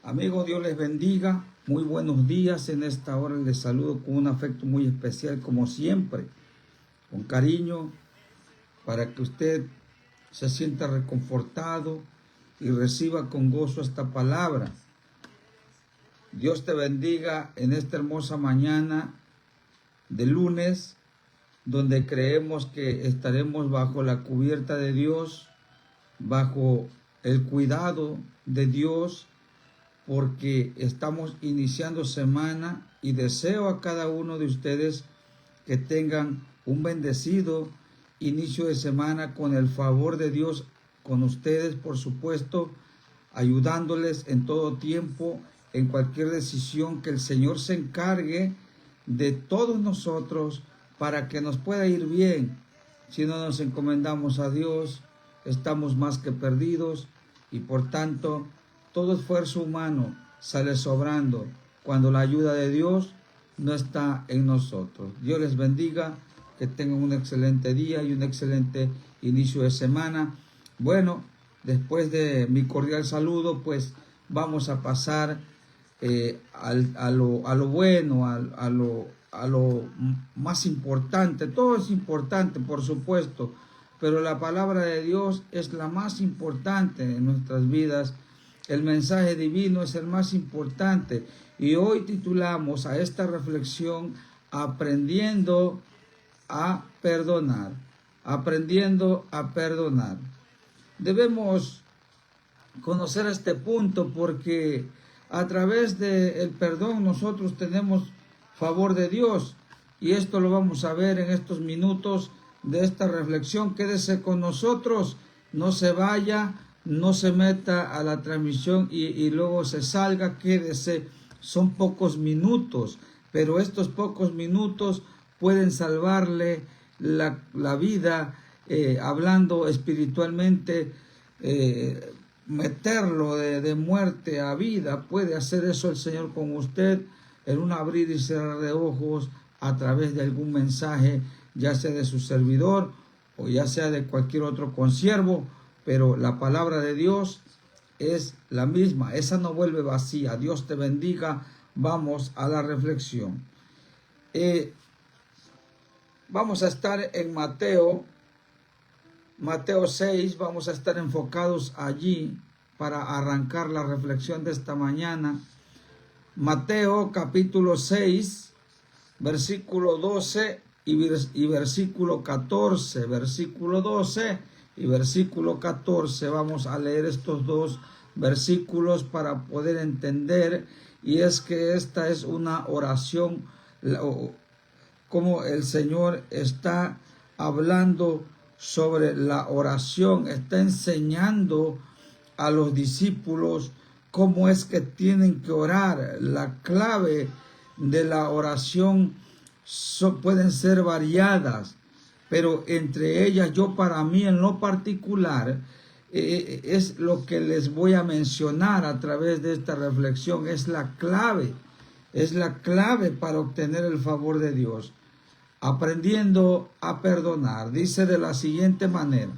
Amigos, Dios les bendiga. Muy buenos días. En esta hora les saludo con un afecto muy especial, como siempre, con cariño, para que usted se sienta reconfortado y reciba con gozo esta palabra. Dios te bendiga en esta hermosa mañana de lunes, donde creemos que estaremos bajo la cubierta de Dios, bajo el cuidado de Dios, porque estamos iniciando semana y deseo a cada uno de ustedes que tengan un bendecido inicio de semana con el favor de Dios, con ustedes, por supuesto, ayudándoles en todo tiempo, en cualquier decisión, que el Señor se encargue de todos nosotros para que nos pueda ir bien. Si no nos encomendamos a Dios, estamos más que perdidos y por tanto todo esfuerzo humano sale sobrando cuando la ayuda de Dios no está en nosotros. Dios les bendiga, que tengan un excelente día y un excelente inicio de semana. Bueno, después de mi cordial saludo, pues vamos a pasar a lo bueno, a lo más importante. Todo es importante, por supuesto, pero la palabra de Dios es la más importante en nuestras vidas. El mensaje divino es el más importante. Y hoy titulamos a esta reflexión Aprendiendo a perdonar. Aprendiendo a perdonar. Debemos conocer este punto porque a través del perdón nosotros tenemos favor de Dios. Y esto lo vamos a ver en estos minutos de esta reflexión. Quédese con nosotros, no se vaya, no se meta a la transmisión y luego se salga, quédese. Son pocos minutos, pero estos pocos minutos pueden salvarle la vida, hablando espiritualmente, meterlo de muerte a vida. Puede hacer eso el Señor con usted en un abrir y cerrar de ojos a través de algún mensaje, ya sea de su servidor o ya sea de cualquier otro consiervo. Pero la palabra de Dios es la misma, esa no vuelve vacía. Dios te bendiga. Vamos a la reflexión. Vamos a estar en Mateo 6, vamos a estar enfocados allí para arrancar la reflexión de esta mañana. Mateo capítulo 6, versículo 12 y versículo 14, versículo 12 y versículo 14, vamos a leer estos dos versículos para poder entender, y es que esta es una oración, como el Señor está hablando sobre la oración, está enseñando a los discípulos cómo es que tienen que orar. La clave de la oración pueden ser variadas, pero entre ellas, yo para mí en lo particular, es lo que les voy a mencionar a través de esta reflexión. Es la clave para obtener el favor de Dios. Aprendiendo a perdonar. Dice de la siguiente manera,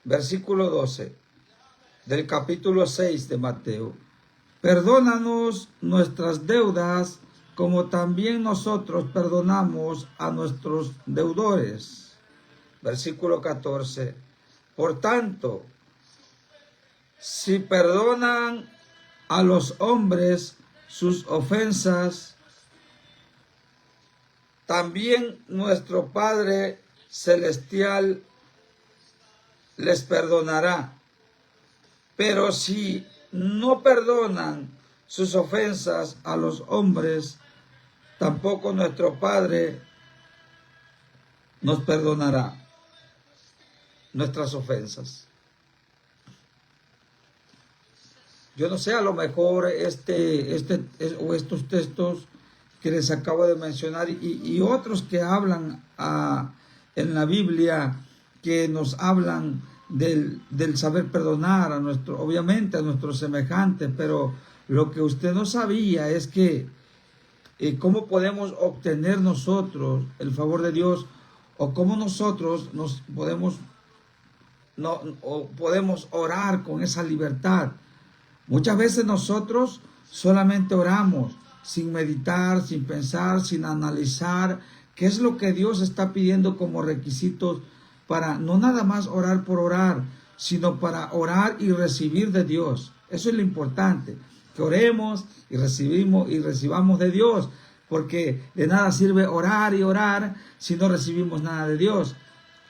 versículo 12 del capítulo 6 de Mateo: perdónanos nuestras deudas, como también nosotros perdonamos a nuestros deudores. Versículo 14: por tanto, si perdonan a los hombres sus ofensas, también nuestro Padre Celestial les perdonará. Pero si no perdonan sus ofensas a los hombres, tampoco nuestro Padre nos perdonará nuestras ofensas. Yo no sé, a lo mejor estos textos que les acabo de mencionar y otros que hablan en la Biblia, que nos hablan del saber perdonar obviamente a nuestros semejantes, pero lo que usted no sabía es que cómo podemos obtener nosotros el favor de Dios, o cómo nosotros podemos orar con esa libertad. Muchas veces nosotros solamente oramos sin meditar, sin pensar, sin analizar qué es lo que Dios está pidiendo como requisitos para no nada más orar por orar, sino para orar y recibir de Dios. Eso es lo importante, que oremos y recibamos de Dios, porque de nada sirve orar y orar si no recibimos nada de Dios.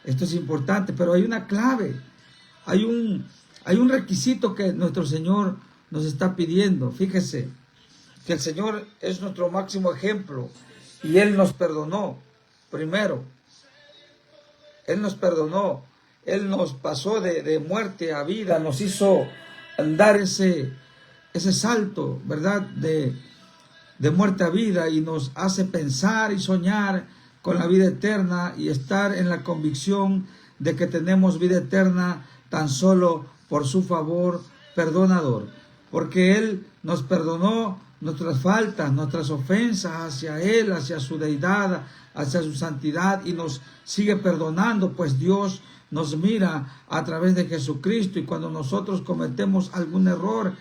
Esto es importante, pero hay una clave, hay un requisito que nuestro Señor nos está pidiendo. Fíjese que el Señor es nuestro máximo ejemplo y Él nos perdonó primero. Él nos perdonó, Él nos pasó de muerte a vida, nos hizo dar ese salto, ¿verdad? De muerte a vida, y nos hace pensar y soñar con la vida eterna y estar en la convicción de que tenemos vida eterna tan solo por su favor perdonador. Porque Él nos perdonó nuestras faltas, nuestras ofensas hacia Él, hacia su deidad, hacia su santidad, y nos sigue perdonando, pues Dios nos mira a través de Jesucristo, y cuando nosotros cometemos algún error,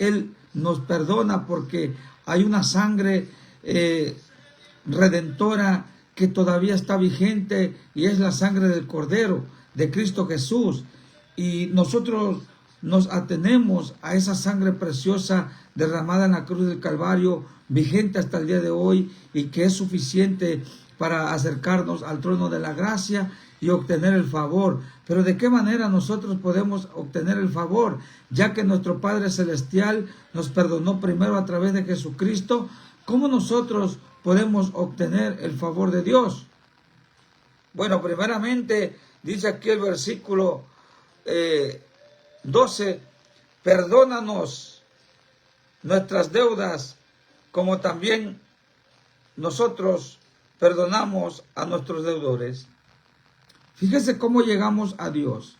Él nos perdona porque hay una sangre redentora que todavía está vigente, y es la sangre del Cordero de Cristo Jesús, y nosotros nos atenemos a esa sangre preciosa derramada en la cruz del Calvario, vigente hasta el día de hoy, y que es suficiente para acercarnos al trono de la gracia y obtener el favor. Pero ¿de qué manera nosotros podemos obtener el favor? Ya que nuestro Padre Celestial nos perdonó primero a través de Jesucristo, ¿cómo nosotros podemos obtener el favor de Dios? Bueno, primeramente dice aquí el versículo 12, perdónanos nuestras deudas, como también nosotros perdonamos a nuestros deudores. Fíjese cómo llegamos a Dios,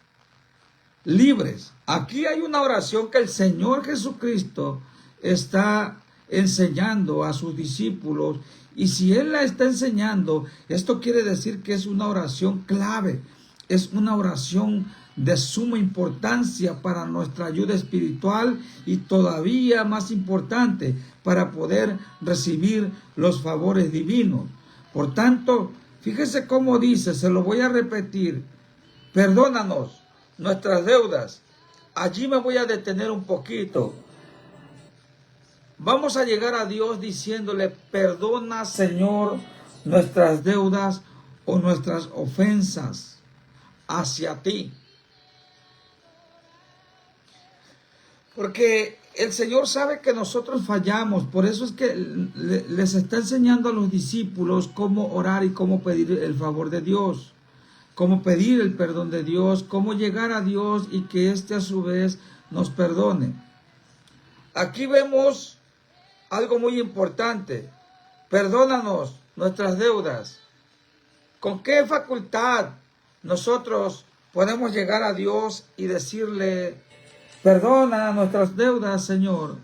libres. Aquí hay una oración que el Señor Jesucristo está enseñando a sus discípulos, y si Él la está enseñando, esto quiere decir que es una oración clave, es una oración de suma importancia para nuestra ayuda espiritual, y todavía más importante para poder recibir los favores divinos. Por tanto, fíjese cómo dice, se lo voy a repetir: perdónanos nuestras deudas. Allí me voy a detener un poquito. Vamos a llegar a Dios diciéndole: perdona, Señor, nuestras deudas o nuestras ofensas hacia ti. Porque el Señor sabe que nosotros fallamos. Por eso es que les está enseñando a los discípulos cómo orar y cómo pedir el favor de Dios, cómo pedir el perdón de Dios, cómo llegar a Dios y que éste a su vez nos perdone. Aquí vemos algo muy importante: perdónanos nuestras deudas. ¿Con qué facultad nosotros podemos llegar a Dios y decirle: perdona nuestras deudas, Señor?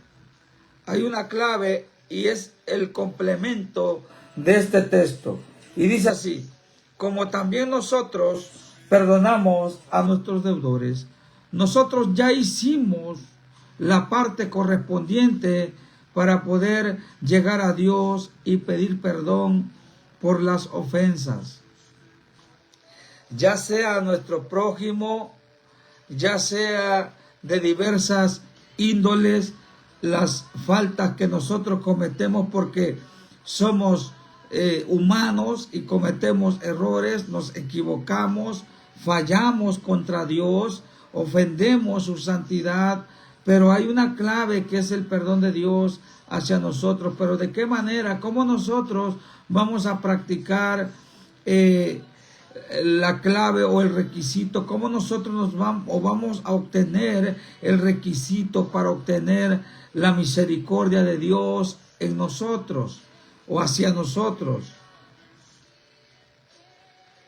Hay una clave, y es el complemento de este texto. Y dice así: como también nosotros perdonamos a nuestros deudores. Nosotros ya hicimos la parte correspondiente para poder llegar a Dios y pedir perdón por las ofensas, ya sea a nuestro prójimo, ya sea de diversas índoles, las faltas que nosotros cometemos, porque somos humanos y cometemos errores, nos equivocamos, fallamos contra Dios, ofendemos su santidad, pero hay una clave que es el perdón de Dios hacia nosotros. Pero ¿de qué manera? ¿Cómo nosotros vamos a practicar la clave o el requisito? ¿Cómo nosotros vamos a obtener el requisito para obtener la misericordia de Dios en nosotros o hacia nosotros?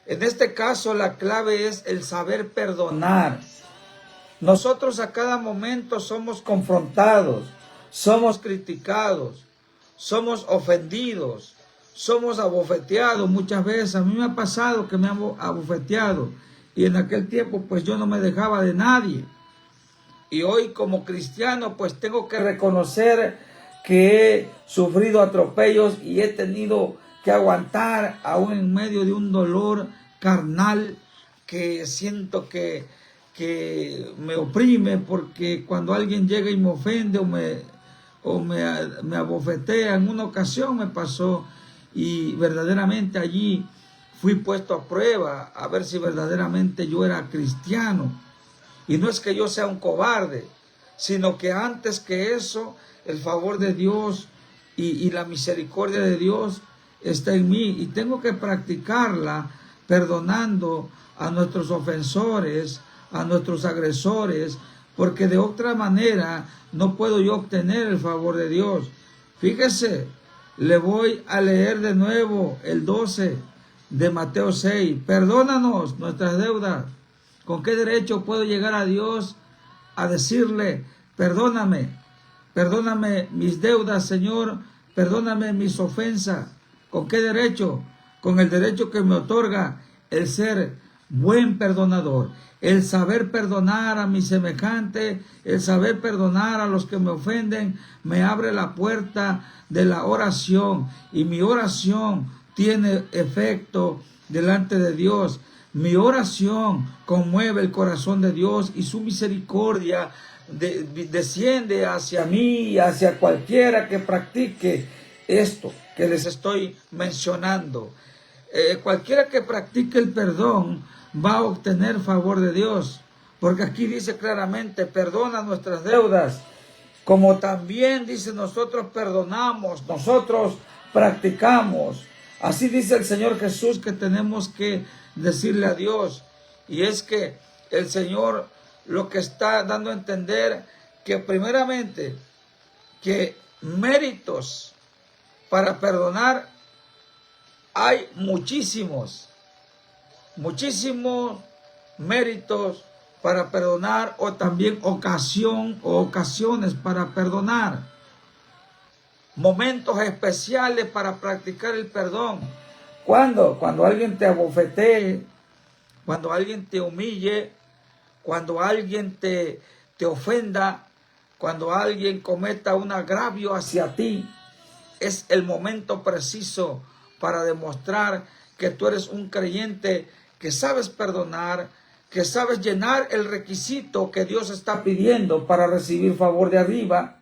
En este caso, la clave es el saber perdonar. Nosotros a cada momento somos confrontados, somos criticados, somos ofendidos, somos abofeteados muchas veces. A mí me ha pasado que me han abofeteado, y en aquel tiempo pues yo no me dejaba de nadie. Y hoy como cristiano pues tengo que reconocer que he sufrido atropellos y he tenido que aguantar aún en medio de un dolor carnal que siento que me oprime, porque cuando alguien llega y me ofende o me abofetea, en una ocasión me pasó y verdaderamente allí fui puesto a prueba a ver si verdaderamente yo era cristiano. Y no es que yo sea un cobarde, sino que antes que eso, el favor de Dios y la misericordia de Dios está en mí. Y tengo que practicarla perdonando a nuestros ofensores, a nuestros agresores, porque de otra manera no puedo yo obtener el favor de Dios. Fíjese, le voy a leer de nuevo el 12 de Mateo 6. Perdónanos nuestras deudas. ¿Con qué derecho puedo llegar a Dios a decirle, perdóname, perdóname mis deudas, Señor, perdóname mis ofensas? ¿Con qué derecho? Con el derecho que me otorga el ser buen perdonador, el saber perdonar a mi semejante, el saber perdonar a los que me ofenden, me abre la puerta de la oración, y mi oración tiene efecto delante de Dios. Mi oración conmueve el corazón de Dios y su misericordia desciende hacia mí y hacia cualquiera que practique esto que les estoy mencionando. Cualquiera que practique el perdón va a obtener favor de Dios, porque aquí dice claramente, perdona nuestras deudas, como también dice nosotros perdonamos, nosotros practicamos. Así dice el Señor Jesús que tenemos que decirle a Dios. Y es que el Señor lo que está dando a entender que primeramente que méritos para perdonar hay muchísimos méritos para perdonar, o también ocasiones para perdonar, momentos especiales para practicar el perdón. Cuando alguien te abofetee, cuando alguien te humille, cuando alguien te ofenda, cuando alguien cometa un agravio hacia ti, es el momento preciso para demostrar que tú eres un creyente que sabes perdonar, que sabes llenar el requisito que Dios está pidiendo para recibir favor de arriba.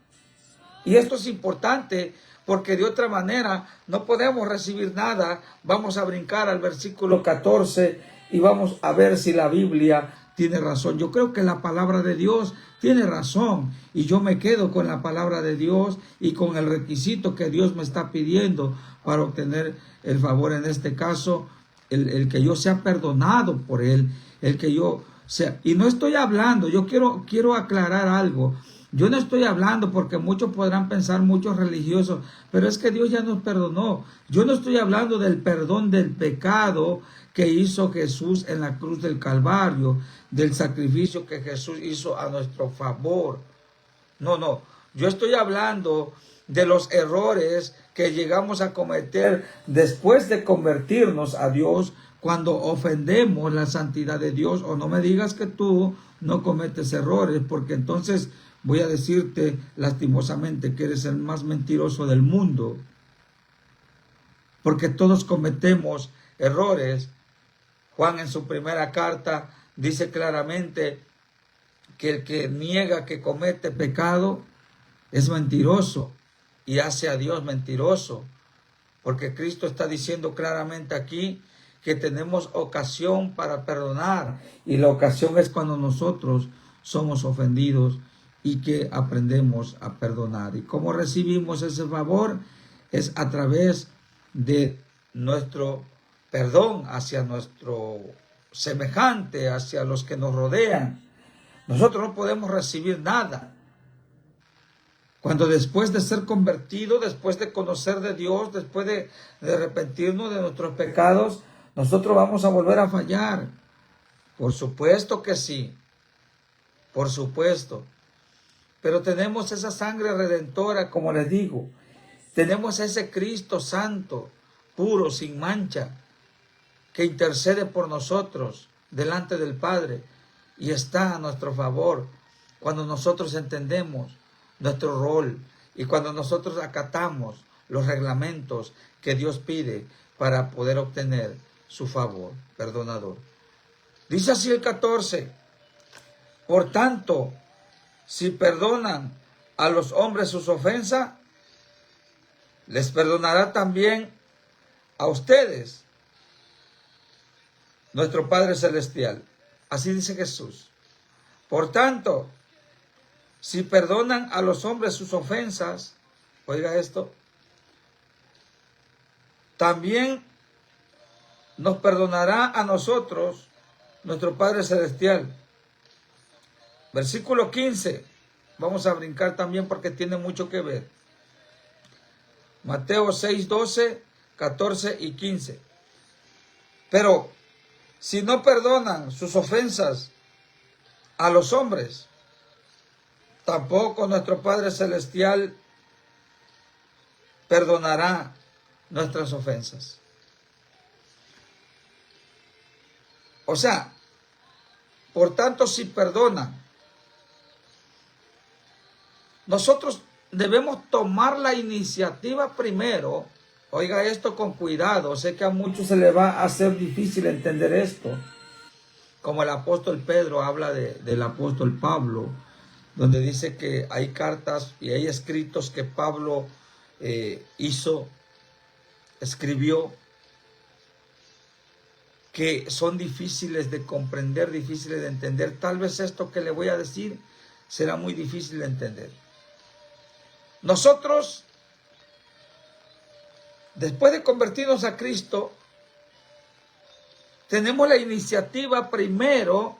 Y esto es importante porque de otra manera no podemos recibir nada. Vamos a brincar al versículo 14 y vamos a ver si la Biblia tiene razón. Yo creo que la palabra de Dios tiene razón y yo me quedo con la palabra de Dios y con el requisito que Dios me está pidiendo para obtener el favor. En este caso, el que yo sea perdonado por Él, el que yo sea. Y no estoy hablando, yo quiero aclarar algo. Yo no estoy hablando porque muchos podrán pensar, muchos religiosos, pero es que Dios ya nos perdonó. Yo no estoy hablando del perdón del pecado que hizo Jesús en la cruz del Calvario, del sacrificio que Jesús hizo a nuestro favor. No. Yo estoy hablando de los errores que llegamos a cometer después de convertirnos a Dios, cuando ofendemos la santidad de Dios. O no me digas que tú no cometes errores, porque entonces voy a decirte lastimosamente que eres el más mentiroso del mundo, porque todos cometemos errores. Juan en su primera carta dice claramente que el que niega que comete pecado es mentiroso y hace a Dios mentiroso, porque Cristo está diciendo claramente aquí que tenemos ocasión para perdonar, y la ocasión es cuando nosotros somos ofendidos y que aprendemos a perdonar. ¿Y cómo recibimos ese favor? Es a través de nuestro perdón hacia nuestro semejante, hacia los que nos rodean. Nosotros no podemos recibir nada cuando después de ser convertido, después de conocer de Dios, después de arrepentirnos de nuestros pecados, nosotros vamos a volver a fallar. Por supuesto que sí, por supuesto. Pero tenemos esa sangre redentora, como les digo. Tenemos ese Cristo santo, puro, sin mancha, que intercede por nosotros delante del Padre y está a nuestro favor. cuando nosotros entendemos nuestro rol y cuando nosotros acatamos los reglamentos que Dios pide para poder obtener su favor perdonador. Dice así el 14, por tanto, si perdonan a los hombres sus ofensas, les perdonará también a ustedes nuestro Padre Celestial. Así dice Jesús. Por tanto, si perdonan a los hombres sus ofensas, oiga esto, también nos perdonará a nosotros nuestro Padre Celestial. Versículo 15. Vamos a brincar también porque tiene mucho que ver. Mateo 6, 12, 14 y 15. Pero si no perdonan sus ofensas a los hombres, tampoco nuestro Padre Celestial perdonará nuestras ofensas. O sea, por tanto, si perdonan, nosotros debemos tomar la iniciativa primero. Oiga esto con cuidado. Sé que a muchos se les va a hacer difícil entender esto. Como el apóstol Pedro habla del apóstol Pablo, donde dice que hay cartas y hay escritos que Pablo escribió, que son difíciles de comprender, difíciles de entender. Tal vez esto que le voy a decir será muy difícil de entender. Nosotros, después de convertirnos a Cristo, tenemos la iniciativa primero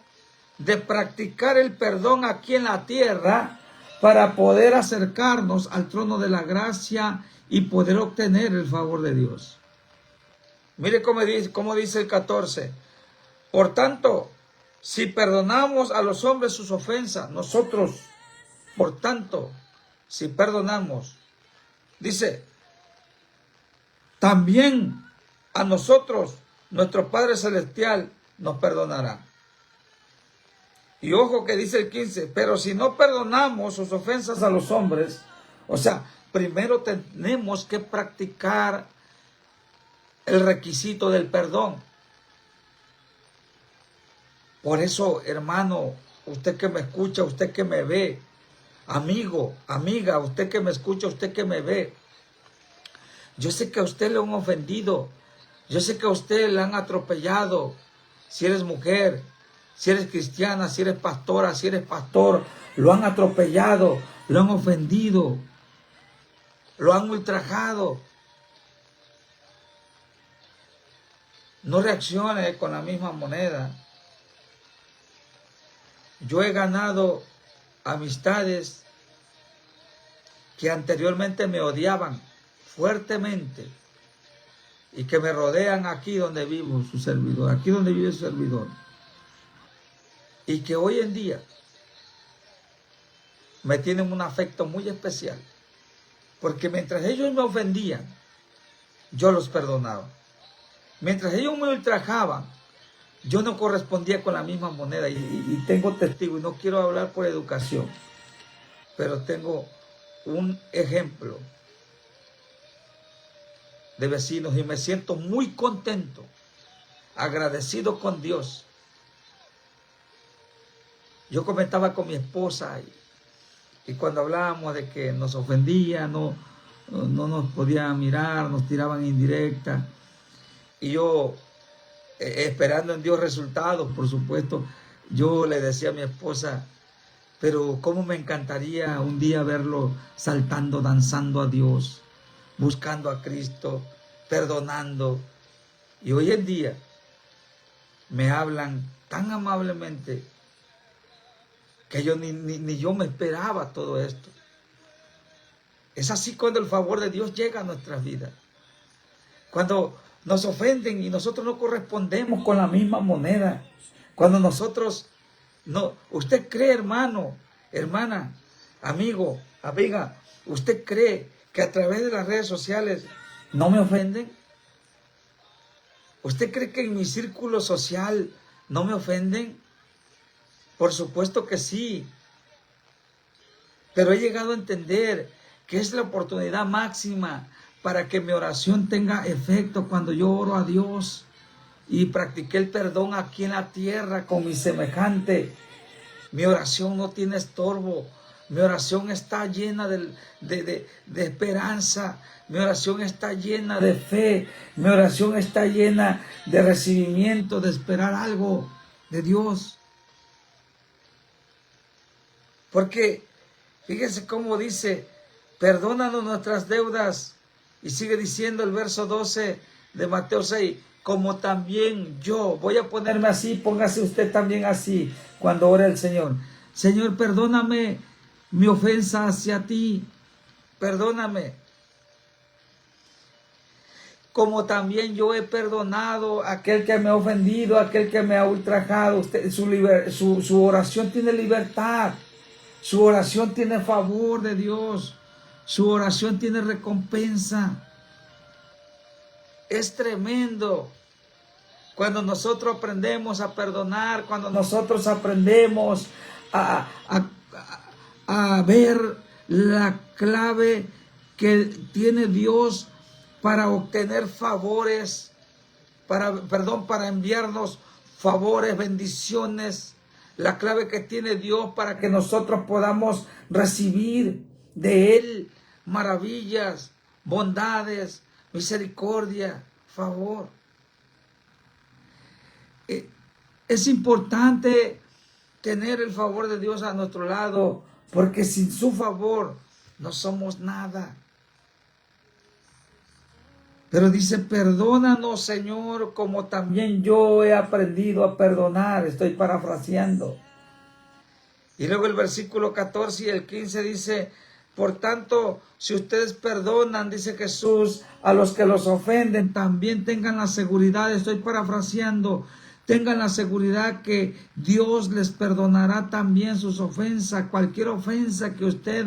de practicar el perdón aquí en la tierra para poder acercarnos al trono de la gracia y poder obtener el favor de Dios. Mire cómo dice el 14. Por tanto, si perdonamos a los hombres sus ofensas, nosotros, por tanto, si perdonamos, dice, también a nosotros, nuestro Padre Celestial nos perdonará. Y ojo que dice el 15, pero si no perdonamos sus ofensas a los hombres, o sea, primero tenemos que practicar el requisito del perdón. Por eso, hermano, usted que me escucha, usted que me ve, amigo, amiga, usted que me escucha, usted que me ve, yo sé que a usted le han ofendido, yo sé que a usted le han atropellado, si eres mujer, si eres cristiana, si eres pastora, si eres pastor, lo han atropellado, lo han ofendido, lo han ultrajado. No reaccione con la misma moneda. Yo he ganado amistades que anteriormente me odiaban fuertemente y que me rodean aquí donde vivo su servidor, aquí donde vive su servidor, y que hoy en día me tienen un afecto muy especial, porque mientras ellos me ofendían, yo los perdonaba. Mientras ellos me ultrajaban, yo no correspondía con la misma moneda. Y tengo testigos, y no quiero hablar por educación, pero tengo un ejemplo de vecinos y me siento muy contento, agradecido con Dios. Yo comentaba con mi esposa y cuando hablábamos de que nos ofendía, no nos podían mirar, nos tiraban indirecta. Y yo, esperando en Dios resultados, por supuesto, yo le decía a mi esposa, pero cómo me encantaría un día verlo saltando, danzando a Dios, buscando a Cristo, perdonando. Y hoy en día me hablan tan amablemente que yo ni yo me esperaba todo esto. Es así cuando el favor de Dios llega a nuestras vidas. Cuando nos ofenden y nosotros no correspondemos con la misma moneda. Cuando nosotros no, usted cree, hermano, hermana, amigo, amiga, usted cree que a través de las redes sociales no me ofenden. ¿Usted cree que en mi círculo social no me ofenden? Por supuesto que sí. Pero he llegado a entender que es la oportunidad máxima para que mi oración tenga efecto cuando yo oro a Dios y practiqué el perdón aquí en la tierra con mi semejante. Mi oración no tiene estorbo. Mi oración está llena de esperanza. Mi oración está llena de fe. Mi oración está llena de recibimiento, de esperar algo de Dios. Porque fíjense cómo dice, perdónanos nuestras deudas. Y sigue diciendo el verso 12 de Mateo 6, como también yo. Voy a ponerme así, póngase usted también así cuando ore al Señor. Señor, perdóname mi ofensa hacia ti. Perdóname. Como también yo he perdonado a aquel que me ha ofendido, a aquel que me ha ultrajado. Usted, su oración tiene libertad. Su oración tiene favor de Dios. Su oración tiene recompensa. Es tremendo cuando nosotros aprendemos a perdonar, cuando nosotros aprendemos a ver la clave que tiene Dios para obtener favores, para enviarnos favores, bendiciones, la clave que tiene Dios para que nosotros podamos recibir de Él maravillas, bondades, misericordia, favor. Es importante tener el favor de Dios a nuestro lado, porque sin su favor no somos nada. Pero dice, perdónanos, Señor, como también yo he aprendido a perdonar. Estoy parafraseando. Y luego el versículo 14 y el 15 dice, por tanto, si ustedes perdonan, dice Jesús, a los que los ofenden, también tengan la seguridad, estoy parafraseando, tengan la seguridad que Dios les perdonará también sus ofensas, cualquier ofensa que usted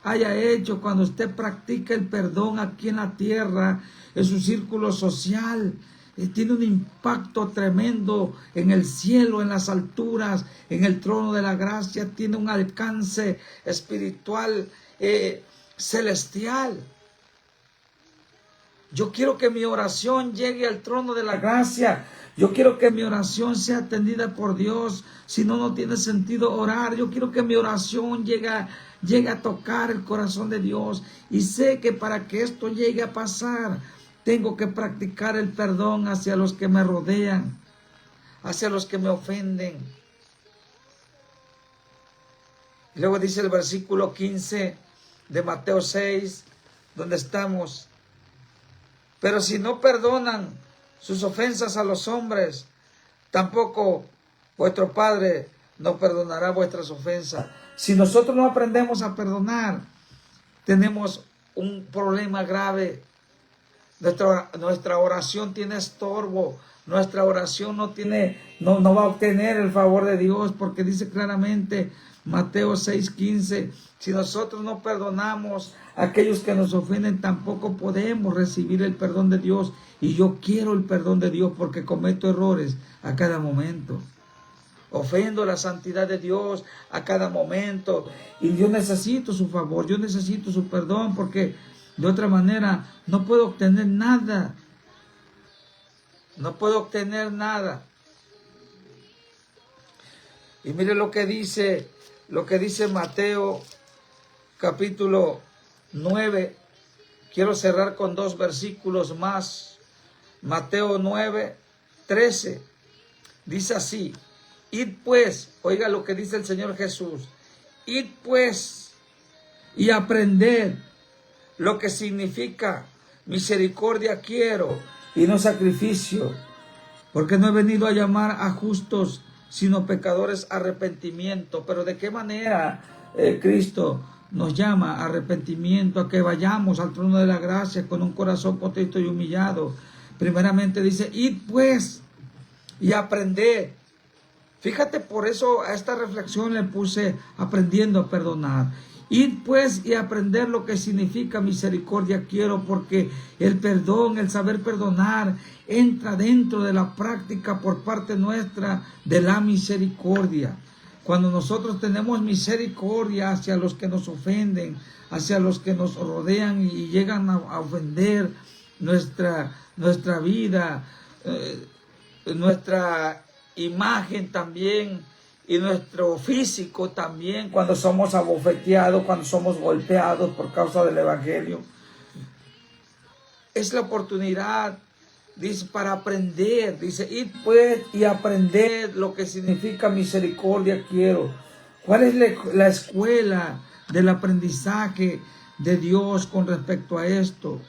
haya hecho. Cuando usted practica el perdón aquí en la tierra, en su círculo social, tiene un impacto tremendo en el cielo, en las alturas, en el trono de la gracia, tiene un alcance espiritual celestial. Yo quiero que mi oración llegue al trono de la gracia. Yo quiero que mi oración sea atendida por Dios. Si no, no tiene sentido orar. Yo quiero que mi oración llegue a tocar el corazón de Dios. Y sé que para que esto llegue a pasar, tengo que practicar el perdón hacia los que me rodean, hacia los que me ofenden. Y luego dice el versículo 15 de Mateo 6, donde estamos. Pero si no perdonan sus ofensas a los hombres, tampoco vuestro Padre no perdonará vuestras ofensas. Si nosotros no aprendemos a perdonar, tenemos un problema grave. Nuestra oración tiene estorbo. Nuestra oración no va a obtener el favor de Dios, porque dice claramente Mateo 6:15, si nosotros no perdonamos a aquellos que nos ofenden, tampoco podemos recibir el perdón de Dios. Y yo quiero el perdón de Dios porque cometo errores a cada momento. Ofendo la santidad de Dios a cada momento. Y yo necesito su favor, yo necesito su perdón, porque de otra manera no puedo obtener nada. No puedo obtener nada. Y mire lo que dice Mateo capítulo 9. Quiero cerrar con 2 versículos más. Mateo 9:13. Dice así: id pues, oiga lo que dice el Señor Jesús, id pues y aprended lo que significa misericordia quiero y no sacrificio, porque no he venido a llamar a justos, sino pecadores a arrepentimiento. Pero ¿de qué manera Cristo nos llama a arrepentimiento? A que vayamos al trono de la gracia con un corazón contrito y humillado. Primeramente dice, id pues y aprended. Fíjate, por eso a esta reflexión le puse aprendiendo a perdonar. Id pues y aprender lo que significa misericordia quiero, porque el perdón, el saber perdonar, entra dentro de la práctica por parte nuestra de la misericordia. Cuando nosotros tenemos misericordia hacia los que nos ofenden, hacia los que nos rodean y llegan a ofender nuestra vida, nuestra imagen también y nuestro físico también, cuando somos abofeteados, cuando somos golpeados por causa del Evangelio, es la oportunidad, dice, para aprender. Dice, id pues y aprended lo que significa misericordia quiero. ¿Cuál es la escuela del aprendizaje de Dios con respecto a esto?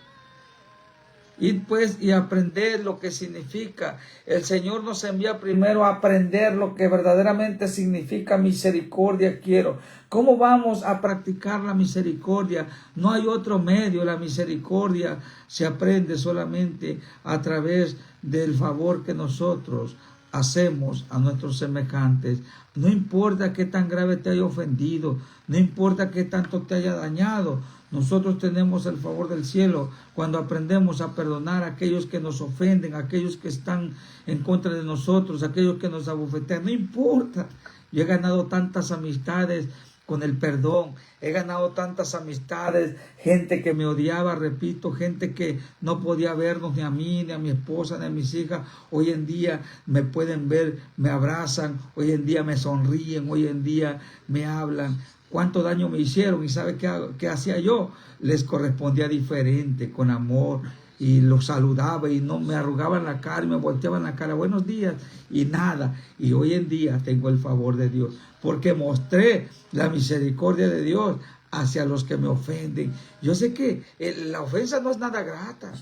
Id pues y aprended lo que significa. El Señor nos envía primero a aprender lo que verdaderamente significa misericordia quiero. ¿Cómo vamos a practicar la misericordia? No hay otro medio. La misericordia se aprende solamente a través del favor que nosotros hacemos a nuestros semejantes. No importa qué tan grave te haya ofendido, no importa qué tanto te haya dañado. Nosotros tenemos el favor del cielo cuando aprendemos a perdonar a aquellos que nos ofenden, a aquellos que están en contra de nosotros, a aquellos que nos abofetean. No importa. Yo he ganado tantas amistades con el perdón. He ganado tantas amistades, gente que me odiaba, repito, gente que no podía vernos ni a mí, ni a mi esposa, ni a mis hijas. Hoy en día me pueden ver, me abrazan, hoy en día me sonríen, hoy en día me hablan. Cuánto daño me hicieron y ¿sabe qué hacía yo? Les correspondía diferente, con amor, y los saludaba y no me arrugaban la cara y me volteaban la cara, buenos días, y nada. Y hoy en día tengo el favor de Dios porque mostré la misericordia de Dios hacia los que me ofenden. Yo sé que la ofensa no es nada grata.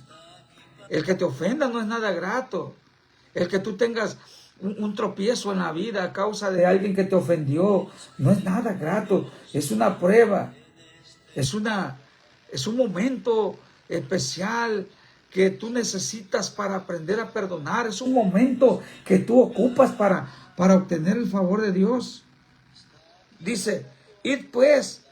El que te ofenda no es nada grato. El que tú tengas un tropiezo en la vida a causa de alguien que te ofendió no es nada grato. Es una prueba. Es un momento especial que tú necesitas para aprender a perdonar. Es un momento que tú ocupas para obtener el favor de Dios. Dice, id pues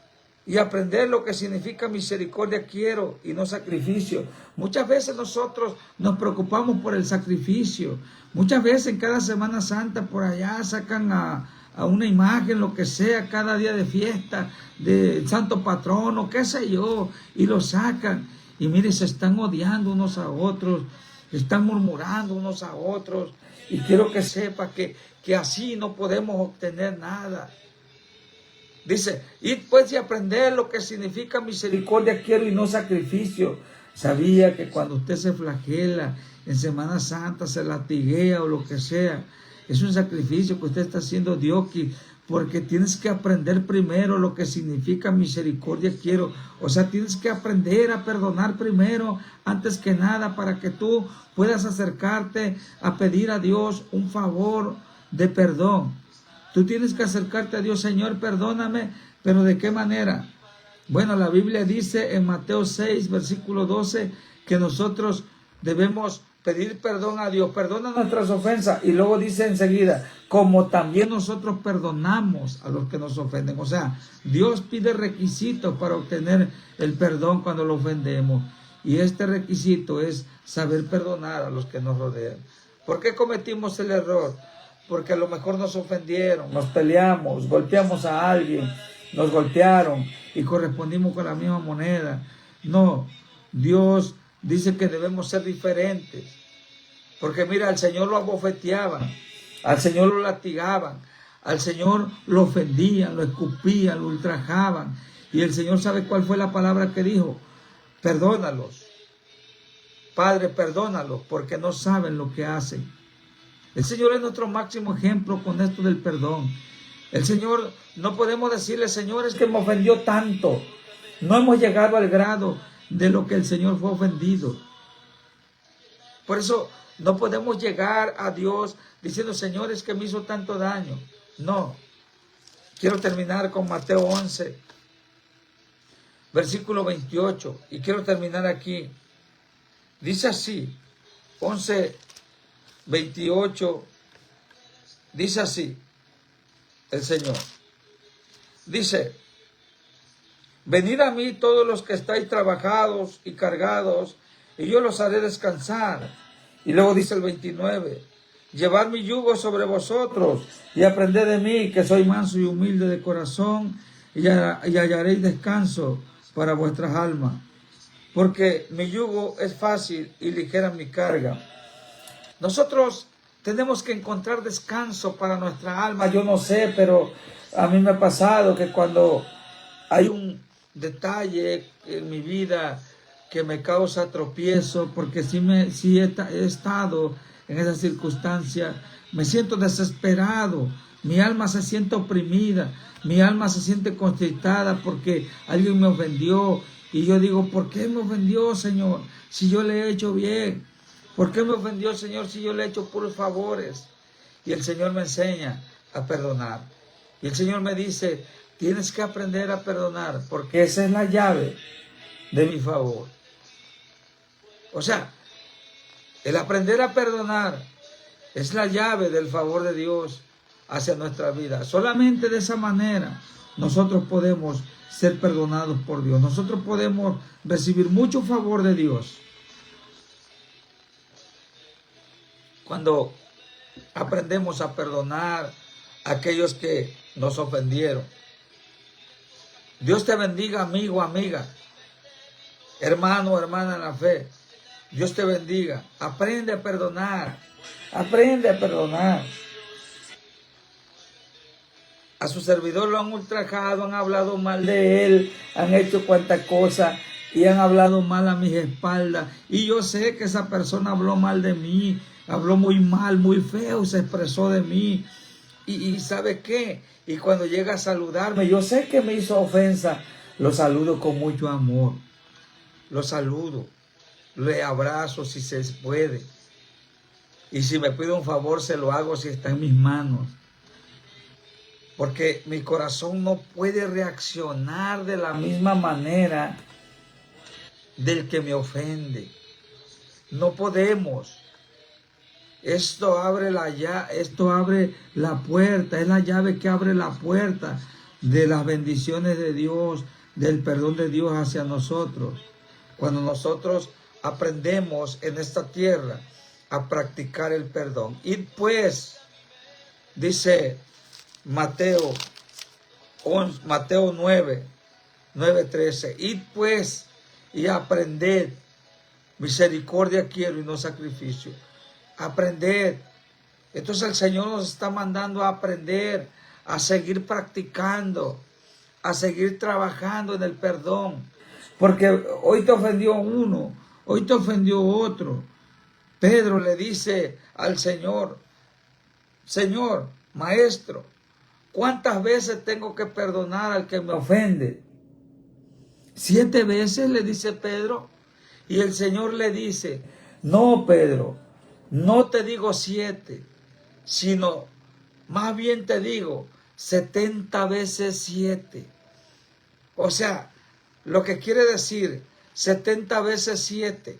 y aprender lo que significa misericordia quiero y no sacrificio. Muchas veces nosotros nos preocupamos por el sacrificio. Muchas veces en cada Semana Santa por allá sacan a una imagen, lo que sea, cada día de fiesta, del santo patrono, qué sé yo, y lo sacan. Y mire, se están odiando unos a otros, están murmurando unos a otros. Y quiero que sepa que así no podemos obtener nada. Dice, id pues y aprender lo que significa misericordia quiero y no sacrificio. Sabía que cuando usted se flagela en Semana Santa, se latiguea o lo que sea, es un sacrificio que usted está haciendo Dios, porque tienes que aprender primero lo que significa misericordia quiero. O sea, tienes que aprender a perdonar primero, antes que nada, para que tú puedas acercarte a pedir a Dios un favor de perdón. Tú tienes que acercarte a Dios, Señor, perdóname, pero ¿de qué manera? Bueno, la Biblia dice en Mateo 6, versículo 12, que nosotros debemos pedir perdón a Dios, perdona nuestras ofensas, y luego dice enseguida, como también nosotros perdonamos a los que nos ofenden. O sea, Dios pide requisitos para obtener el perdón cuando lo ofendemos, y este requisito es saber perdonar a los que nos rodean. ¿Por qué cometimos el error? Porque a lo mejor nos ofendieron, nos peleamos, golpeamos a alguien, nos golpearon y correspondimos con la misma moneda. No, Dios dice que debemos ser diferentes. Porque mira, al Señor lo abofeteaban, al Señor lo latigaban, al Señor lo ofendían, lo escupían, lo ultrajaban. Y el Señor sabe cuál fue la palabra que dijo: perdónalos. Padre, perdónalos porque no saben lo que hacen. El Señor es nuestro máximo ejemplo con esto del perdón. El Señor, no podemos decirle, Señor, es que me ofendió tanto. No hemos llegado al grado de lo que el Señor fue ofendido. Por eso no podemos llegar a Dios diciendo, Señor, es que me hizo tanto daño. No. Quiero terminar con Mateo 11, versículo 28. Y quiero terminar aquí. Dice así, 11, 28, dice así el Señor. Dice, venid a mí todos los que estáis trabajados y cargados, y yo los haré descansar. Y luego dice el 29, Llevar mi yugo sobre vosotros y aprended de mí, que soy manso y humilde de corazón, y hallaréis descanso para vuestras almas. Porque mi yugo es fácil y ligera mi carga. Nosotros tenemos que encontrar descanso para nuestra alma. Yo no sé, pero a mí me ha pasado que cuando hay un detalle en mi vida que me causa tropiezo, porque si he estado en esa circunstancia, me siento desesperado, mi alma se siente oprimida, mi alma se siente constrictada porque alguien me ofendió, y yo digo, ¿por qué me ofendió, Señor, si yo le he hecho bien? ¿Por qué me ofendió, Señor, si yo le he hecho puros favores? Y el Señor me enseña a perdonar. Y el Señor me dice, tienes que aprender a perdonar, porque esa es la llave de mi favor. O sea, el aprender a perdonar es la llave del favor de Dios hacia nuestra vida. Solamente de esa manera nosotros podemos ser perdonados por Dios. Nosotros podemos recibir mucho favor de Dios cuando aprendemos a perdonar a aquellos que nos ofendieron. Dios te bendiga, amigo, amiga, hermano, hermana en la fe. Dios te bendiga. Aprende a perdonar. Aprende a perdonar. A su servidor lo han ultrajado, han hablado mal de él, han hecho cuantas cosas y han hablado mal a mis espaldas. Y yo sé que esa persona habló mal de mí, habló muy mal, muy feo, se expresó de mí. Y ¿sabe qué? Y cuando llega a saludarme, yo sé que me hizo ofensa, lo saludo con mucho amor. Lo saludo, le abrazo si se puede. Y si me pide un favor, se lo hago si está en mis manos. Porque mi corazón no puede reaccionar de la misma manera del que me ofende. No podemos. Esto abre la puerta, es la llave que abre la puerta de las bendiciones de Dios, del perdón de Dios hacia nosotros. Cuando nosotros aprendemos en esta tierra a practicar el perdón. Y pues, dice Mateo 9:13, id pues y aprended, misericordia quiero y no sacrificio. Aprended. Entonces el Señor nos está mandando a aprender, a seguir practicando, a seguir trabajando en el perdón. Porque hoy te ofendió uno, hoy te ofendió otro. Pedro le dice al Señor, Señor, Maestro, ¿cuántas veces tengo que perdonar al que me ofende? 7 veces, le dice Pedro. Y el Señor le dice, no, Pedro, no te digo 7, sino más bien te digo 70 veces 7. O sea, lo que quiere decir 70 veces 7.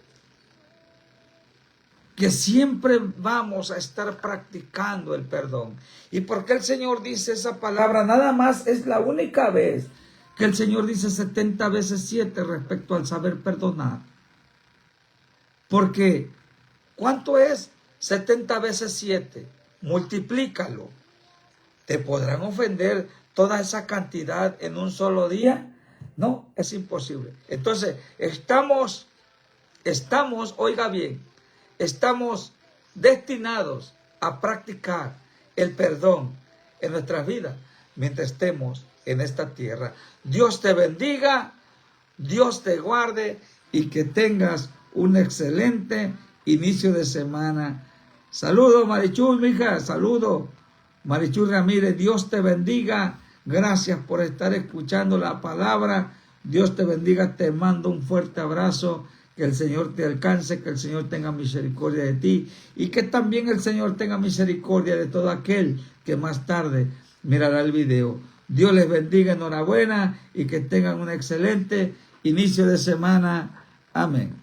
Que siempre vamos a estar practicando el perdón. ¿Y por qué el Señor dice esa palabra? Nada más es la única vez que el Señor dice 70 veces 7 respecto al saber perdonar. Porque, ¿cuánto es 70 veces 7? Multiplícalo. ¿Te podrán ofender toda esa cantidad en un solo día? No, es imposible. Entonces, estamos, oiga bien, estamos destinados a practicar el perdón en nuestras vidas mientras estemos en esta tierra. Dios te bendiga, Dios te guarde y que tengas un excelente inicio de semana. Saludos, Marichuy, mija, saludos. Marichuy Ramírez, Dios te bendiga. Gracias por estar escuchando la palabra. Dios te bendiga, te mando un fuerte abrazo. Que el Señor te alcance, que el Señor tenga misericordia de ti y que también el Señor tenga misericordia de todo aquel que más tarde mirará el video. Dios les bendiga, enhorabuena y que tengan un excelente inicio de semana. Amén.